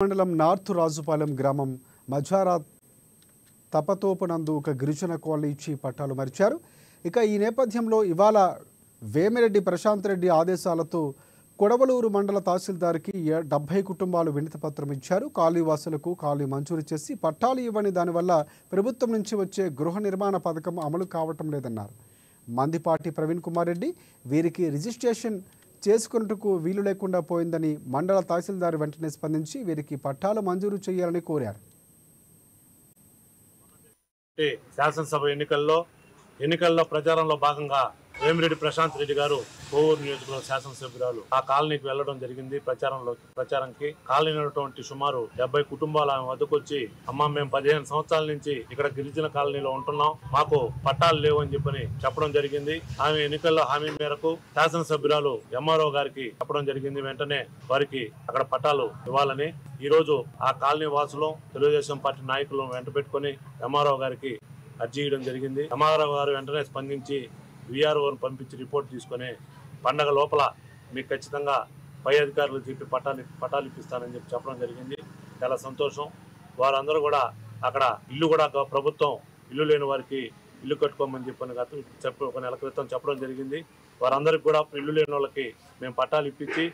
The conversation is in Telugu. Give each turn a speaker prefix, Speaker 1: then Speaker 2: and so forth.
Speaker 1: మండలం నార్త్ రాజుపాలెం గ్రామం మజారా తపతోపునందు ఒక గిరిజన కాలనీ ఇచ్చి పట్టాలు మరిచారు. ఇక ఈ నేపథ్యంలో ఇవాళ వేమిరెడ్డి ప్రశాంత్ రెడ్డి ఆదేశాలతో కొడవలూరు మండల తహసీల్దార్కి 70 కుటుంబాలు వినతి పత్రం ఇచ్చారు. కాలనీ వాసులకు కాలనీ మంజూరు చేసి పట్టాలు ఇవ్వని దానివల్ల ప్రభుత్వం నుంచి వచ్చే గృహ నిర్మాణ పథకం అమలు కావటం లేదన్నారు. మందిపాటి ప్రవీణ్ కుమార్ రెడ్డి వీరికి రిజిస్ట్రేషన్ చేసుకున్నట్టుకు వీలు లేకుండా పోయిందని మండల తహసీల్దార్ వెంటనే స్పందించి వీరికి పట్టాలు మంజూరు చేయాలని కోరారు.
Speaker 2: శాసనసభ ఎన్నికల్లో ప్రచారంలో భాగంగా వేమిరెడ్డి ప్రశాంత్ రెడ్డి గారు కోవూరు నియోజకవర్గ శాసనసభ్యురాలు ఆ కాలనీకి వెళ్లడం జరిగింది. ప్రచారానికి కాలనీ ఉన్నటువంటి సుమారు 70 కుటుంబాలు ఆమె వద్దకు వచ్చి, అమ్మ మేము 15 సంవత్సరాల నుంచి ఇక్కడ గిరిజన కాలనీలో ఉంటున్నాం, మాకు పట్టాలు లేవు అని చెప్పడం జరిగింది. ఆమె ఎన్నికల్లో హామీ మేరకు శాసనసభ్యురాలు ఎంఆర్ఓ గారికి చెప్పడం జరిగింది. వెంటనే వారికి అక్కడ పట్టాలు ఇవ్వాలని ఈ రోజు ఆ కాలనీ వాసులు తెలుగుదేశం పార్టీ నాయకులను వెంట పెట్టుకుని ఎంఆర్ఓ గారికి అర్జీ ఇవ్వడం జరిగింది. ఎంఆర్ఓ గారు వెంటనే స్పందించి విఆర్ఓని పంపించి రిపోర్ట్ తీసుకొని పండగ లోపల మీకు ఖచ్చితంగా పై అధికారులు చెప్పి పట్టాలు ఇప్పిస్తానని చెప్పడం జరిగింది. చాలా సంతోషం. వారందరూ కూడా అక్కడ ఇల్లు కూడా ప్రభుత్వం ఇల్లు లేని వారికి ఇల్లు కట్టుకోమని ఒక నెల క్రితం చెప్పడం జరిగింది. వారందరికీ కూడా ఇల్లు లేని వాళ్ళకి మేము పట్టాలు ఇప్పించి